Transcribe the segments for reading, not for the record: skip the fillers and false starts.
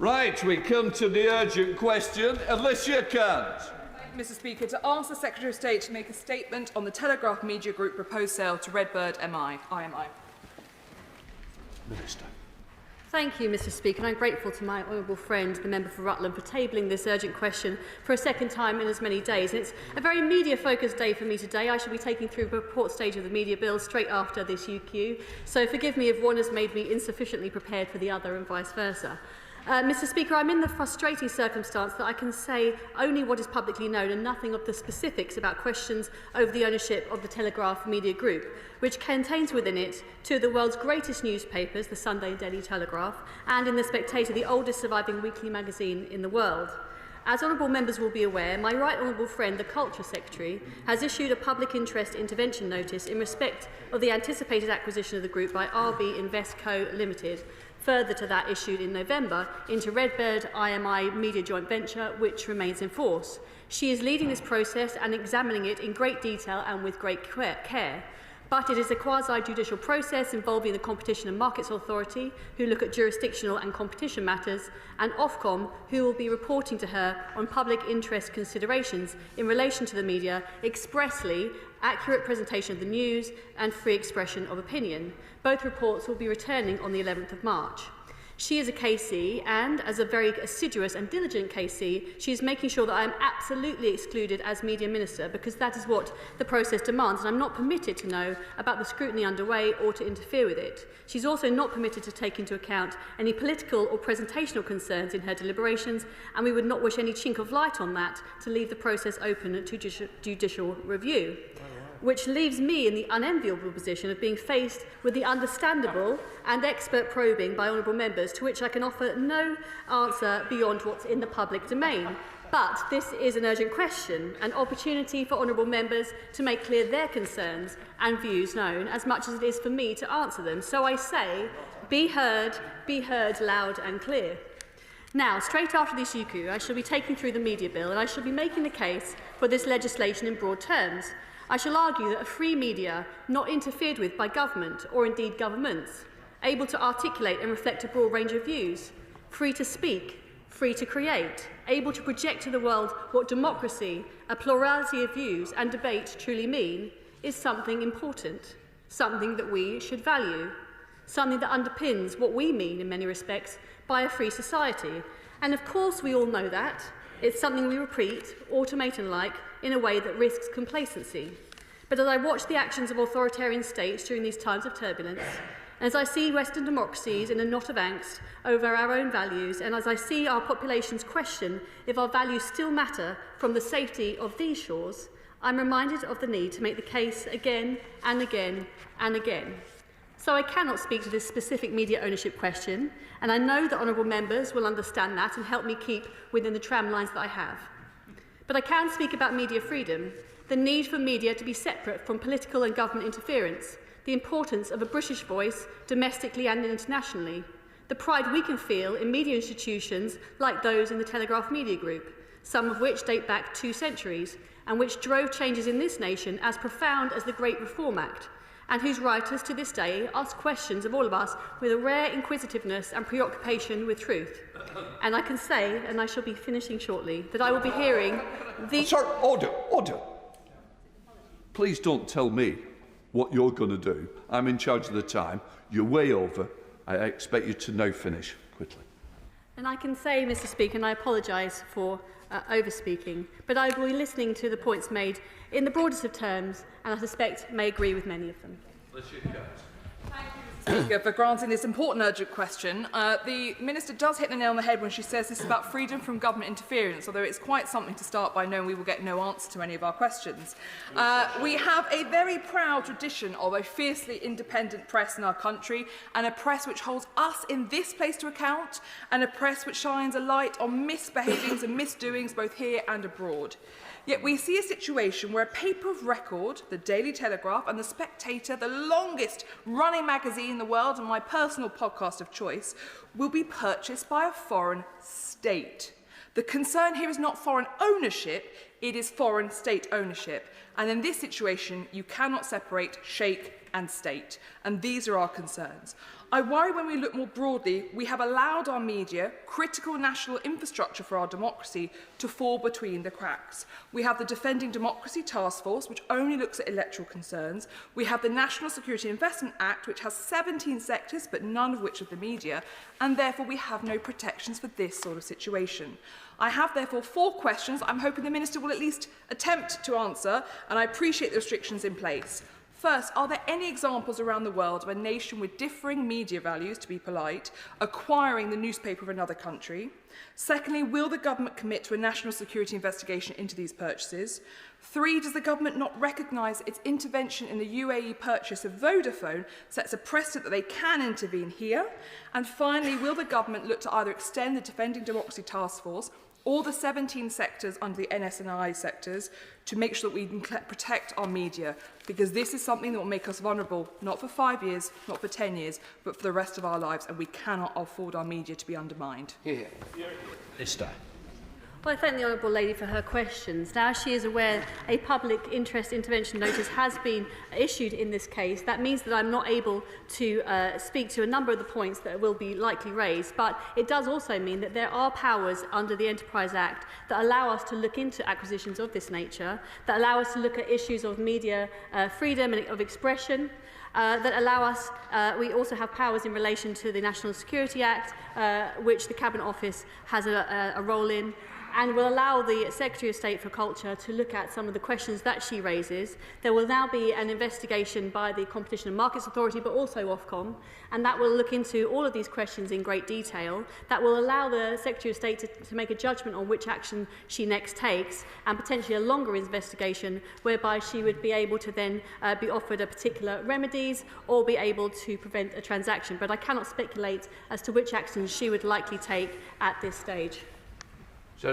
Right, we come to the urgent question. Alicia Kearns. Mr Speaker, to ask the Secretary of State to make a statement on the Telegraph Media Group proposed sale to RedBird IMI. Minister. Thank you, Mr Speaker, and I'm grateful to my honourable friend, the member for Rutland, for tabling this urgent question for a second time in as many days. And it's a very media-focused day for me today. I shall be taking through the report stage of the media bill straight after this UQ, so forgive me if one has made me insufficiently prepared for the other and vice versa. Mr Speaker, I'm in the frustrating circumstance that I can say only what is publicly known and nothing of the specifics about questions over the ownership of the Telegraph Media Group, which contains within it two of the world's greatest newspapers, the Sunday and Daily Telegraph, and in The Spectator, the oldest surviving weekly magazine in the world. As honourable members will be aware, my right honourable friend, the Culture Secretary, has issued a public interest intervention notice in respect of the anticipated acquisition of the group by RB Investco Limited, further to that issued in November into RedBird IMI Media Joint Venture, which remains in force. She is leading this process and examining it in great detail and with great care. But it is a quasi-judicial process involving the Competition and Markets Authority, who look at jurisdictional and competition matters, and Ofcom, who will be reporting to her on public interest considerations in relation to the media, expressly accurate presentation of the news and free expression of opinion. Both reports will be returning on the 11th of March. She is a KC, and as a very assiduous and diligent KC, she is making sure that I am absolutely excluded as Media Minister, because that is what the process demands, and I'm not permitted to know about the scrutiny underway or to interfere with it. She's also not permitted to take into account any political or presentational concerns in her deliberations, and we would not wish any chink of light on that to leave the process open to judicial review, which leaves me in the unenviable position of being faced with the understandable and expert probing by honourable members, to which I can offer no answer beyond what's in the public domain. But this is an urgent question, an opportunity for honourable members to make clear their concerns and views known, as much as it is for me to answer them. So I say, be heard loud and clear. Now, straight after this UQ, I shall be taking through the media bill, and I shall be making the case for this legislation in broad terms. I shall argue that a free media, not interfered with by government or indeed governments, able to articulate and reflect a broad range of views, free to speak, free to create, able to project to the world what democracy, a plurality of views and debate truly mean, is something important, something that we should value, something that underpins what we mean in many respects by a free society. And of course we all know that. It's something we repeat, automate and like, in a way that risks complacency. But as I watch the actions of authoritarian states during these times of turbulence, and as I see Western democracies in a knot of angst over our own values, and as I see our populations question if our values still matter from the safety of these shores, I'm reminded of the need to make the case again and again and again. So I cannot speak to this specific media ownership question, and I know that honourable members will understand that and help me keep within the tramlines that I have. But I can speak about media freedom, the need for media to be separate from political and government interference, the importance of a British voice domestically and internationally, the pride we can feel in media institutions like those in the Telegraph Media Group, some of which date back 2 centuries, and which drove changes in this nation as profound as the Great Reform Act, and whose writers to this day ask questions of all of us with a rare inquisitiveness and preoccupation with truth. And I can say, and I shall be finishing shortly, that I will be hearing the... Sir, order. Please don't tell me what you're going to do. I'm in charge of the time. You're way over. I expect you to now finish quickly. And I can say, Mr Speaker, and I apologise for over-speaking, but I will be listening to the points made in the broadest of terms, and I suspect may agree with many of them. Thank you, Mr Speaker, for granting this important urgent question. The Minister does hit the nail on the head when she says this is about freedom from government interference, although it's quite something to start by knowing we will get no answer to any of our questions. We have a very proud tradition of a fiercely independent press in our country, and a press which holds us in this place to account, and a press which shines a light on misbehavings and misdoings both here and abroad. Yet we see a situation where a paper of record, the Daily Telegraph and the Spectator, the longest running magazine in the world and my personal podcast of choice, will be purchased by a foreign state. The concern here is not foreign ownership, it is foreign state ownership. And in this situation, you cannot separate Sheikh and state. And these are our concerns. I worry when we look more broadly, we have allowed our media, critical national infrastructure for our democracy, to fall between the cracks. We have the Defending Democracy Task Force, which only looks at electoral concerns. We have the National Security Investment Act, which has 17 sectors, but none of which are the media, and therefore we have no protections for this sort of situation. I have therefore 4 questions I'm hoping the Minister will at least attempt to answer, and I appreciate the restrictions in place. First, are there any examples around the world of a nation with differing media values, to be polite, acquiring the newspaper of another country? Secondly, will the government commit to a national security investigation into these purchases? 3, does the government not recognise its intervention in the UAE purchase of Vodafone sets a precedent that they can intervene here? And finally, will the government look to either extend the Defending Democracy Task Force or the 17 sectors under the NS&I sectors to make sure that we can protect our media, because this is something that will make us vulnerable, not for 5 years, not for 10 years, but for the rest of our lives, and we cannot afford our media to be undermined. Minister. Well, I thank the Honourable Lady for her questions. Now, as she is aware, a public interest intervention notice has been issued in this case. That means that I'm not able to speak to a number of the points that will be likely raised, but it does also mean that there are powers under the Enterprise Act that allow us to look into acquisitions of this nature, that allow us to look at issues of media freedom and of expression, that allow us, we also have powers in relation to the National Security Act, which the Cabinet Office has a role in, and will allow the Secretary of State for Culture to look at some of the questions that she raises. There will now be an investigation by the Competition and Markets Authority, but also Ofcom, and that will look into all of these questions in great detail. That will allow the Secretary of State to make a judgment on which action she next takes, and potentially a longer investigation whereby she would be able to then be offered a particular remedies or be able to prevent a transaction. But I cannot speculate as to which actions she would likely take at this stage.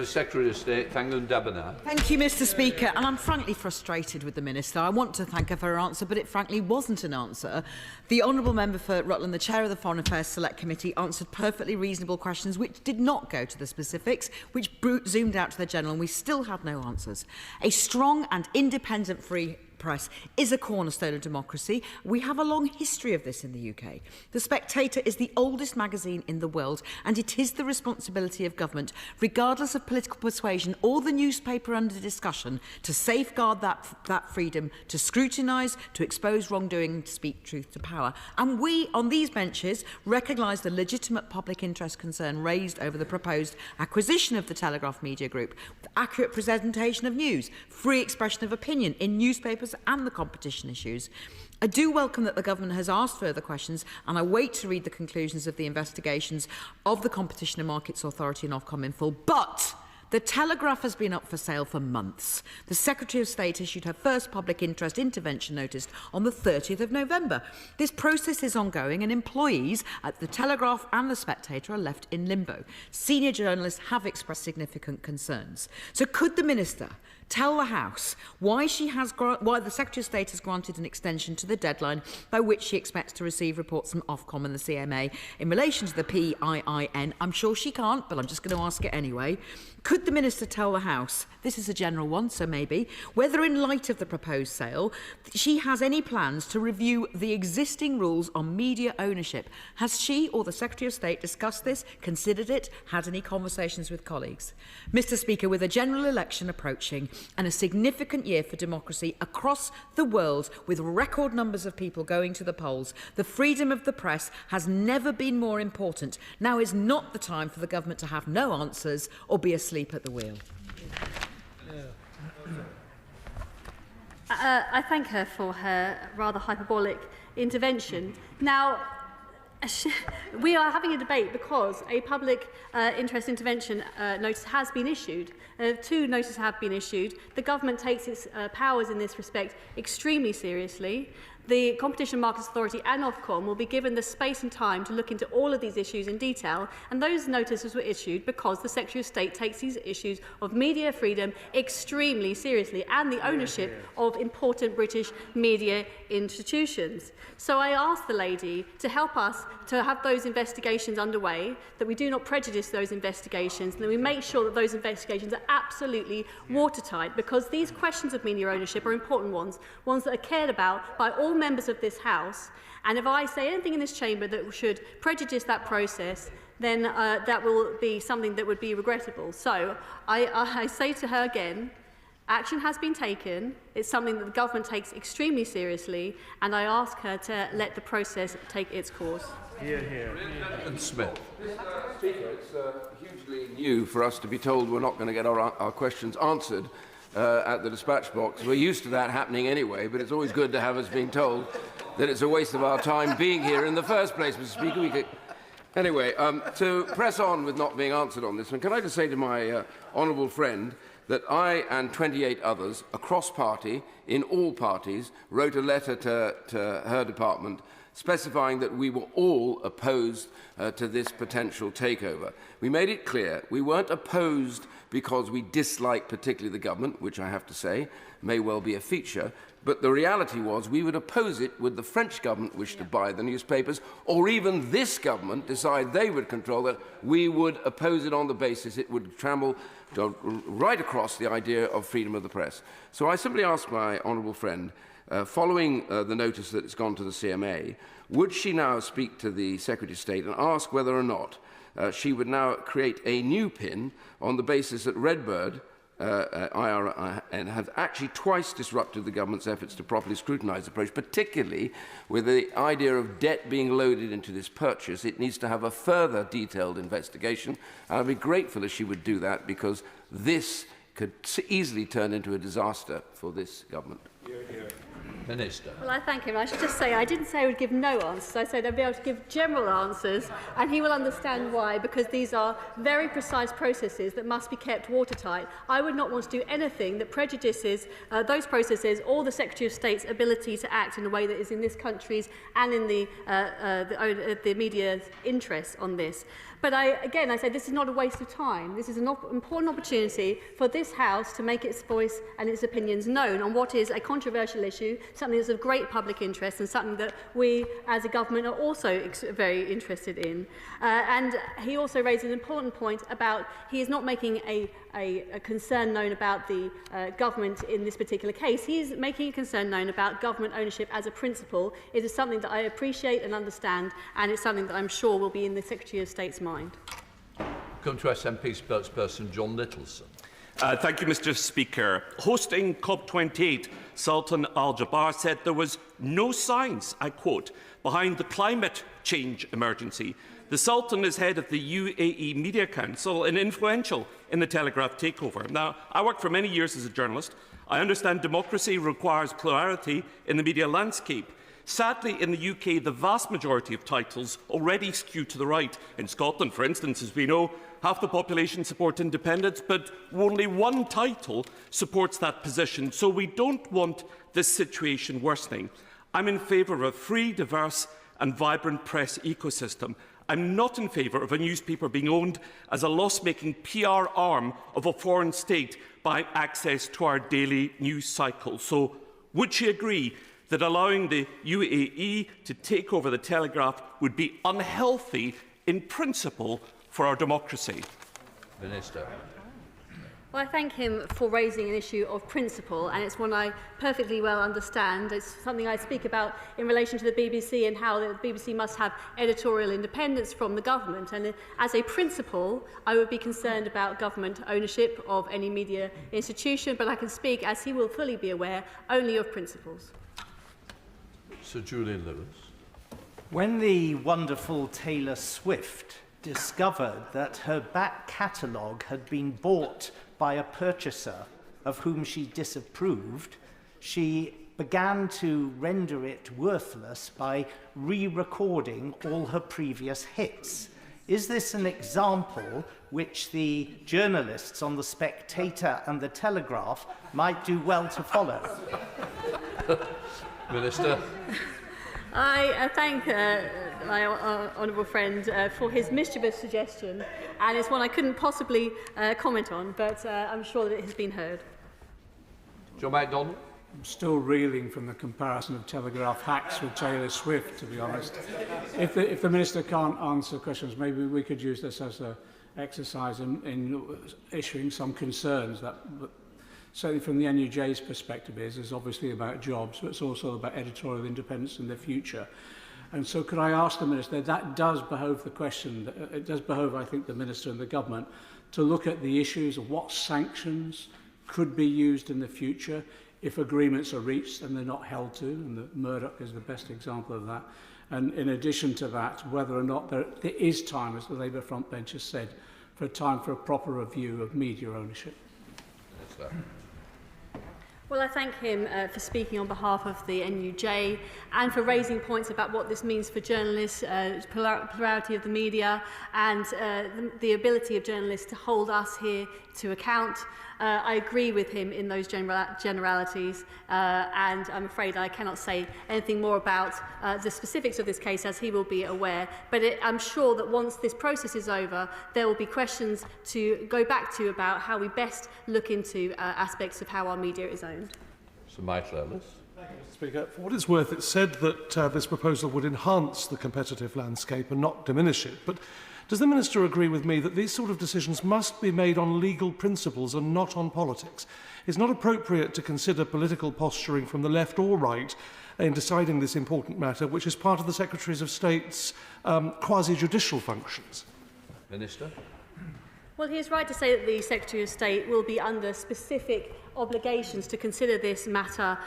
Secretary of State, Thangun Dabana. Thank you, Mr. Speaker. And I'm frankly frustrated with the Minister. I want to thank her for her answer, but it frankly wasn't an answer. The Honourable Member for Rutland, the Chair of the Foreign Affairs Select Committee, answered perfectly reasonable questions which did not go to the specifics, which zoomed out to the general, and we still have no answers. A strong and independent free press is a cornerstone of democracy. We have a long history of this in the UK. The Spectator is the oldest magazine in the world, and it is the responsibility of government, regardless of political persuasion or the newspaper under discussion, to safeguard that freedom, to scrutinise, to expose wrongdoing, and to speak truth to power. And we, on these benches, recognise the legitimate public interest concern raised over the proposed acquisition of the Telegraph Media Group, with accurate presentation of news, free expression of opinion in newspapers and the competition issues. I do welcome that the government has asked further questions, and I wait to read the conclusions of the investigations of the Competition and Markets Authority and Ofcom in full. But the Telegraph has been up for sale for months. The Secretary of State issued her first public interest intervention notice on the 30th of November. This process is ongoing, and employees at the Telegraph and the Spectator are left in limbo. Senior journalists have expressed significant concerns. So could the Minister tell the House why the Secretary of State has granted an extension to the deadline by which she expects to receive reports from Ofcom and the CMA in relation to the PIIN? I'm sure she can't, but I'm just going to ask it anyway. Could the Minister tell the House, this is a general one, so maybe, whether in light of the proposed sale, she has any plans to review the existing rules on media ownership? Has she or the Secretary of State discussed this, considered it, had any conversations with colleagues? Mr. Speaker, with a general election approaching and a significant year for democracy across the world, with record numbers of people going to the polls, the freedom of the press has never been more important. Now is not the time for the government to have no answers or be asleep at the wheel. I thank her for her rather hyperbolic intervention. Now, we are having a debate because a public interest intervention notice has been issued. 2 notices have been issued. The government takes its powers in this respect extremely seriously. The Competition and Markets Authority and Ofcom will be given the space and time to look into all of these issues in detail, and those notices were issued because the Secretary of State takes these issues of media freedom extremely seriously and the ownership of important British media institutions. So I ask the lady to help us to have those investigations underway, that we do not prejudice those investigations, and that we make sure that those investigations are absolutely watertight, because these questions of media ownership are important ones that are cared about by all all members of this House, and if I say anything in this chamber that should prejudice that process, then that will be something that would be regrettable. So I say to her again, action has been taken. It's something that the government takes extremely seriously, and I ask her to let the process take its course. Hear, hear. And Smith. Mr. Speaker, it's hugely new for us to be told we're not going to get our questions answered at the dispatch box. We're used to that happening anyway, but it's always good to have us being told that it's a waste of our time being here in the first place, Mr. Speaker. Anyway, to press on with not being answered on this one, can I just say to my honourable friend that I and 28 others across party, in all parties, wrote a letter to her department specifying that we were all opposed to this potential takeover. We made it clear we weren't opposed because we dislike particularly the government, which I have to say may well be a feature, but the reality was we would oppose it would the French government wish to buy the newspapers, or even this government decide they would control it. We would oppose it on the basis it would trample right across the idea of freedom of the press. So I simply ask my honourable friend, following the notice that it's gone to the CMA, would she now speak to the Secretary of State and ask whether or not she would now create a new PIN on the basis that RedBird IMI has actually twice disrupted the government's efforts to properly scrutinise the approach, particularly with the idea of debt being loaded into this purchase. It needs to have a further detailed investigation, and I'd be grateful if she would do that, because this could easily turn into a disaster for this government. Minister. Well, I thank him. I should just say I didn't say I would give no answers. I said I'd be able to give general answers, and he will understand why, because these are very precise processes that must be kept watertight. I would not want to do anything that prejudices those processes or the Secretary of State's ability to act in a way that is in this country's and in the media's interest on this. But again, I say this is not a waste of time. This is an important opportunity for this House to make its voice and its opinions known on what is a controversial issue, something that's of great public interest and something that we as a government are also very interested in. And he also raised an important point about he is not making a concern known about the government in this particular case. He is making a concern known about government ownership as a principle. It is something that I appreciate and understand, and it's something that I'm sure will be in the Secretary of State's mind. Come to SNP spokesperson John Littleson. Thank you, Mr. Speaker. Hosting COP28, Sultan Al Jaber said there was no signs, I quote, behind the climate change emergency. The Sultan is head of the UAE Media Council and influential in the Telegraph takeover. Now, I worked for many years as a journalist. I understand democracy requires plurality in the media landscape. Sadly, in the UK, the vast majority of titles already skew to the right. In Scotland, for instance, as we know, half the population support independence, but only one title supports that position. So we don't want this situation worsening. I'm in favour of a free, diverse and vibrant press ecosystem. I'm not in favour of a newspaper being owned as a loss-making PR arm of a foreign state by access to our daily news cycle. So would she agree that allowing the UAE to take over the Telegraph would be unhealthy in principle for our democracy? Minister. Well, I thank him for raising an issue of principle, and it's one I perfectly well understand. It's something I speak about in relation to the BBC and how the BBC must have editorial independence from the government. And as a principle, I would be concerned about government ownership of any media institution, but I can speak, as he will fully be aware, only of principles. Sir Julian Lewis. When the wonderful Taylor Swift discovered that her back catalogue had been bought by a purchaser of whom she disapproved, she began to render it worthless by re-recording all her previous hits. Is this an example which the journalists on The Spectator and The Telegraph might do well to follow? Minister. I thank my honourable friend for his mischievous suggestion, and it's one I couldn't possibly comment on, but I'm sure that it has been heard. John MacDonald. I'm still reeling from the comparison of Telegraph hacks with Taylor Swift, to be honest. If the Minister can't answer questions, maybe we could use this as an exercise in issuing some concerns that certainly from the NUJ's perspective, is obviously about jobs, but it's also about editorial independence in the future. And so could I ask the Minister, that does behove the question, it does behove, I think, the Minister and the Government to look at the issues of what sanctions could be used in the future if agreements are reached and they're not held to, and the Murdoch is the best example of that. And in addition to that, whether or not there is time, as the Labour front bench has said, for a proper review of media ownership. Well, I thank him for speaking on behalf of the NUJ and for raising points about what this means for journalists, plurality of the media and the ability of journalists to hold us here to account. I agree with him in those generalities and I'm afraid I cannot say anything more about the specifics of this case, as he will be aware. But I'm sure that once this process is over, there will be questions to go back to about how we best look into aspects of how our media is owned. Sir Michael Ellis. Thank you, Mr. Speaker. For what it's worth, it's said that this proposal would enhance the competitive landscape and not diminish it. But does the Minister agree with me that these sort of decisions must be made on legal principles and not on politics? It's not appropriate to consider political posturing from the left or right in deciding this important matter, which is part of the Secretaries of State's quasi-judicial functions. Minister. Well, he is right to say that the Secretary of State will be under specific obligations to consider this matter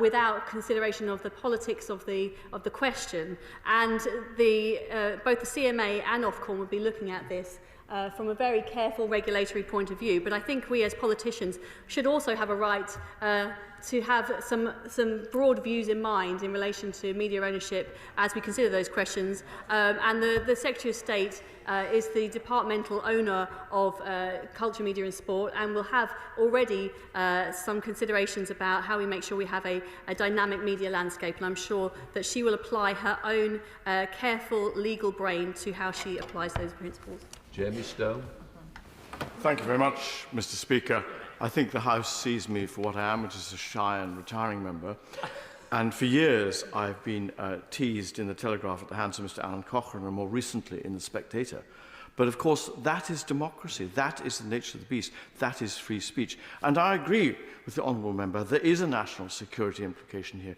without consideration of the politics of the question. And both the CMA and Ofcom will be looking at this from a very careful regulatory point of view. But I think we as politicians should also have a right to have some broad views in mind in relation to media ownership as we consider those questions. And the Secretary of State is the departmental owner of culture, media and sport, and will have already some considerations about how we make sure we have a dynamic media landscape. And I'm sure that she will apply her own careful legal brain to how she applies those principles. Jamie Stone. Thank you very much, Mr. Speaker. I think the House sees me for what I am, which is a shy and retiring member. And for years, I've been teased in the Telegraph at the hands of Mr. Alan Cochrane, and more recently in the Spectator. But of course, that is democracy. That is the nature of the beast. That is free speech. And I agree with the honourable member. There is a national security implication here.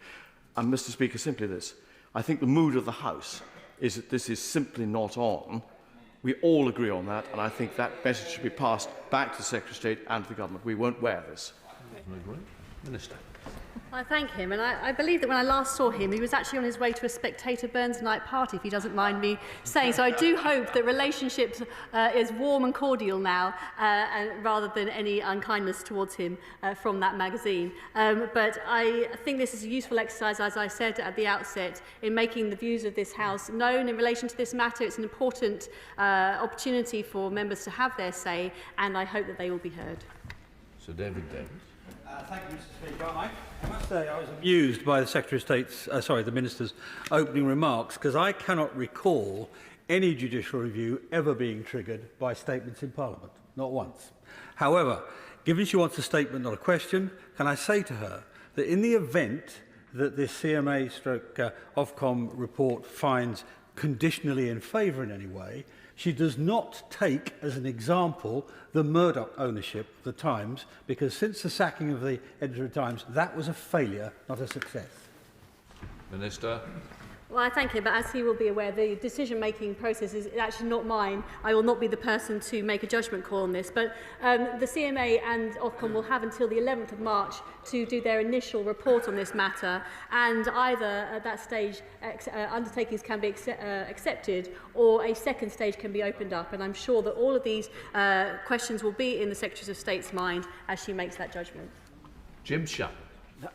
And Mr. Speaker, simply this. I think the mood of the House is that this is simply not on. We all agree on that, and I think that message should be passed back to the Secretary of State and to the Government. We won't wear this. Minister. I thank him, and I believe that when I last saw him, he was actually on his way to a Spectator Burns night party, if he doesn't mind me saying. So I do hope that relationships is warm and cordial now, and rather than any unkindness towards him from that magazine. But I think this is a useful exercise, as I said at the outset, in making the views of this House known in relation to this matter. It's an important opportunity for members to have their say, and I hope that they will be heard. Sir David Davis. Thank you, Mr. Speaker. I must say I was amused by the Secretary of State's, the Minister's opening remarks, because I cannot recall any judicial review ever being triggered by statements in Parliament, not once. However, given she wants a statement, not a question, can I say to her that in the event that this CMA/Ofcom report finds conditionally in favour in any way, she does not take as an example the Murdoch ownership of the Times, because since the sacking of the editor of the Times, that was a failure, not a success. Minister. Well, I thank him, but as he will be aware, the decision-making process is actually not mine. I will not be the person to make a judgment call on this. But the CMA and Ofcom will have until the 11th of March to do their initial report on this matter, and either at that stage undertakings can be accepted or a second stage can be opened up. And I'm sure that all of these questions will be in the Secretary of State's mind as she makes that judgment. Jim Sharp.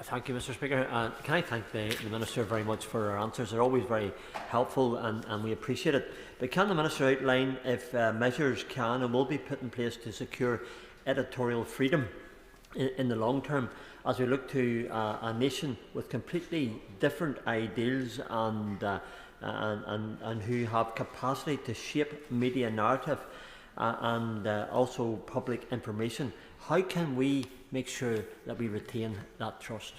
Thank you, Mr. Speaker. Can I thank the Minister very much for her answers? They're always very helpful and we appreciate it. But can the Minister outline if measures can and will be put in place to secure editorial freedom in the long term, as we look to a nation with completely different ideals and who have capacity to shape media narrative and also public information? How can we make sure that we retain that trust?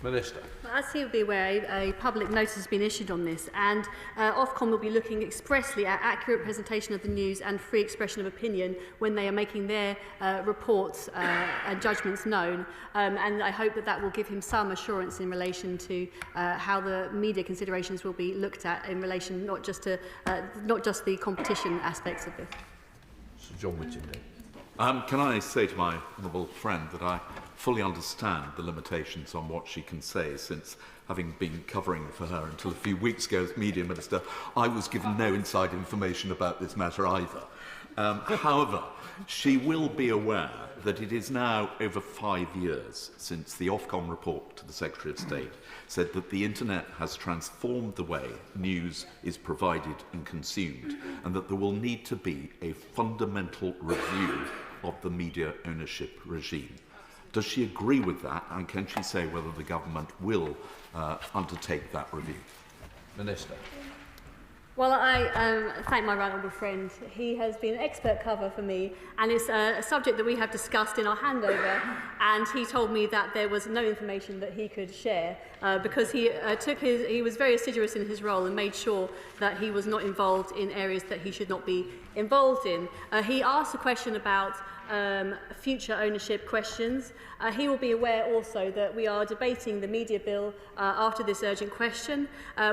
Minister. As he will be aware, a public notice has been issued on this, and Ofcom will be looking expressly at accurate presentation of the news and free expression of opinion when they are making their reports and judgments known. And I hope that that will give him some assurance in relation to how the media considerations will be looked at in relation not just to the competition aspects of this. Sir John Whittington. Can I say to my honourable friend that I fully understand the limitations on what she can say, since, having been covering for her until a few weeks ago as Media Minister, I was given no inside information about this matter either. However, she will be aware that it is now over 5 years since the Ofcom report to the Secretary of State said that the internet has transformed the way news is provided and consumed, and that there will need to be a fundamental review of the media ownership regime. Does she agree with that, and can she say whether the government will undertake that review? Minister. Well, I thank my right honourable friend. He has been an expert cover for me, and it's a subject that we have discussed in our handover, and he told me that there was no information that he could share because he was very assiduous in his role and made sure that he was not involved in areas that he should not be involved in. He asked a question about future ownership questions. He will be aware also that we are debating the media bill after this urgent question.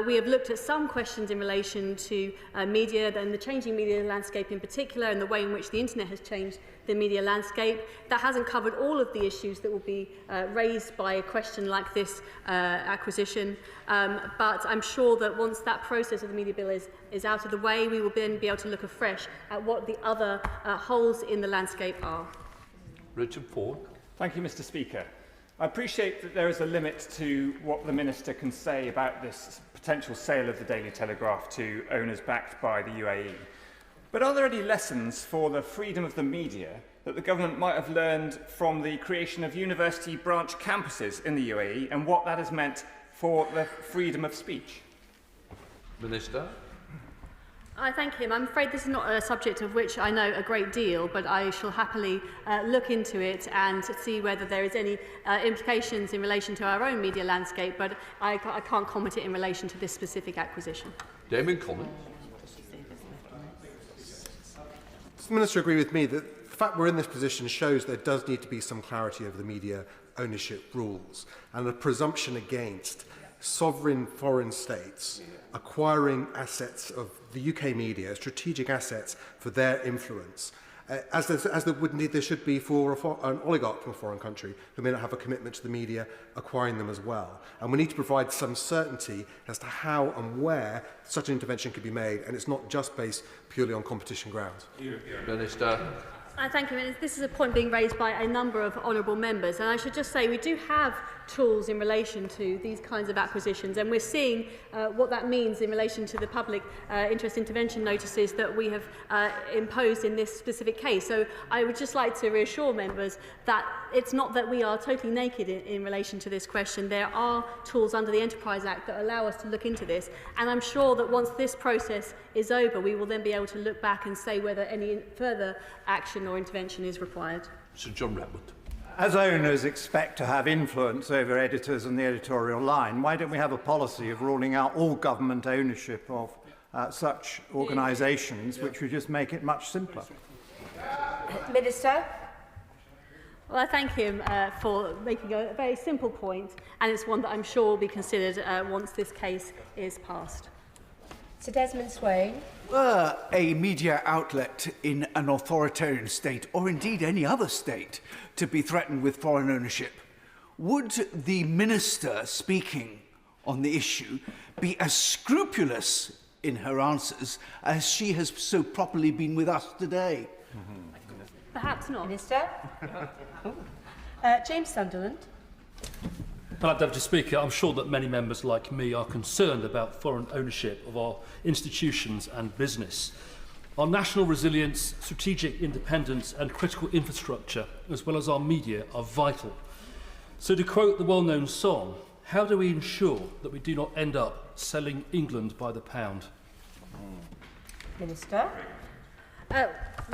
We have looked at some questions in relation to media and the changing media landscape in particular, and the way in which the internet has changed the media landscape. That hasn't covered all of the issues that will be raised by a question like this acquisition, but I'm sure that once that process of the media bill is out of the way, we will then be able to look afresh at what the other holes in the landscape are. Richard Ford. Thank you, Mr. Speaker. I appreciate that there is a limit to what the Minister can say about this potential sale of the Daily Telegraph to owners backed by the UAE. But are there any lessons for the freedom of the media that the government might have learned from the creation of university branch campuses in the UAE, and what that has meant for the freedom of speech? Minister. I thank him. I'm afraid this is not a subject of which I know a great deal, but I shall happily look into it and see whether there is any implications in relation to our own media landscape, but I can't comment it in relation to this specific acquisition. Damon Collins. Does the Minister agree with me that the fact we're in this position shows there does need to be some clarity over the media ownership rules and a presumption against sovereign foreign states acquiring assets of the UK media, strategic assets for their influence, as there would indeed there should be for an oligarch from a foreign country who may not have a commitment to the media acquiring them as well. And we need to provide some certainty as to how and where such an intervention can be made, and it's not just based purely on competition grounds. Minister. Thank you. This is a point being raised by a number of honourable members, and I should just say we do have tools in relation to these kinds of acquisitions, and we're seeing what that means in relation to the public interest intervention notices that we have imposed in this specific case. So I would just like to reassure members that it's not that we are totally naked in relation to this question. There are tools under the Enterprise Act that allow us to look into this, and I'm sure that once this process is over, we will then be able to look back and say whether any further action or intervention is required. Sir John Redwood. As owners expect to have influence over editors and the editorial line, why don't we have a policy of ruling out all government ownership of such organisations, which would just make it much simpler? Minister. Well, I thank him for making a very simple point, and it's one that I'm sure will be considered once this case is passed. Sir Desmond Swain. Were a media outlet in an authoritarian state, or indeed any other state, to be threatened with foreign ownership, would the Minister speaking on the issue be as scrupulous in her answers as she has so properly been with us today? Perhaps not. Minister. James Sunderland. Deputy Speaker, I'm sure that many members like me are concerned about foreign ownership of our institutions and business. Our national resilience, strategic independence and critical infrastructure, as well as our media, are vital. So to quote the well-known song, how do we ensure that we do not end up selling England by the pound? Minister.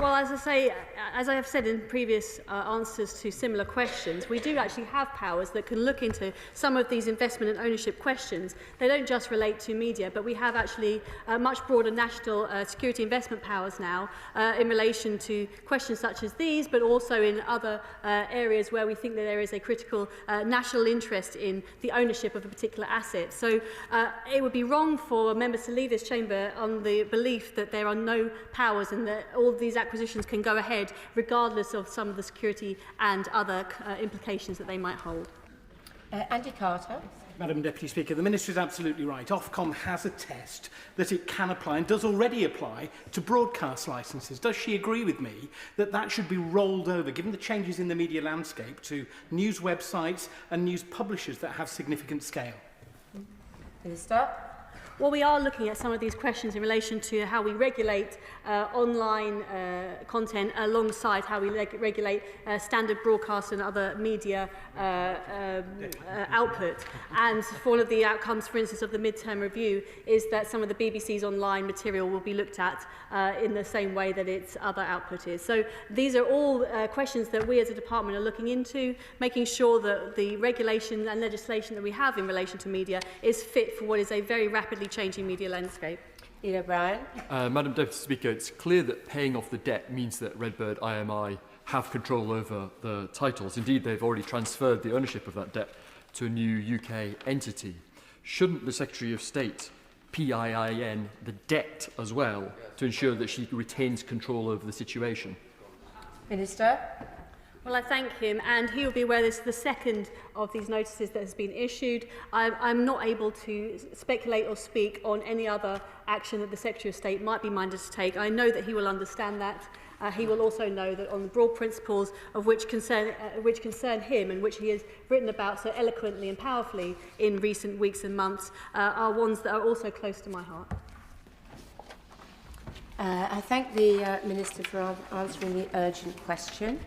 Well, as I say, as I have said in previous answers to similar questions, we do actually have powers that can look into some of these investment and ownership questions. They don't just relate to media, but we have actually much broader national security investment powers now in relation to questions such as these, but also in other areas where we think that there is a critical national interest in the ownership of a particular asset. So it would be wrong for members to leave this chamber on the belief that there are no powers and that all of these acquisitions can go ahead regardless of some of the security and other implications that they might hold. Andy Carter. Madam Deputy Speaker, the Minister is absolutely right. Ofcom has a test that it can apply and does already apply to broadcast licences. Does she agree with me that that should be rolled over, given the changes in the media landscape, to news websites and news publishers that have significant scale? Minister. Well, we are looking at some of these questions in relation to how we regulate online content alongside how we regulate standard broadcast and other media output. And one of the outcomes, for instance, of the mid-term review is that some of the BBC's online material will be looked at in the same way that its other output is. So these are all questions that we as a department are looking into, making sure that the regulation and legislation that we have in relation to media is fit for what is a very rapidly changing media landscape. Ian O'Brien. Madam Deputy Speaker, it's clear that paying off the debt means that RedBird IMI have control over the titles. Indeed, they've already transferred the ownership of that debt to a new UK entity. Shouldn't the Secretary of State PIIN the debt as well to ensure that she retains control over the situation? Minister. Well, I thank him, and he will be aware this is the second of these notices that has been issued. I'm not able to speculate or speak on any other action that the Secretary of State might be minded to take. I know that he will understand that. He will also know that on the broad principles of which concern him and which he has written about so eloquently and powerfully in recent weeks and months are ones that are also close to my heart. I thank the Minister for answering the urgent question.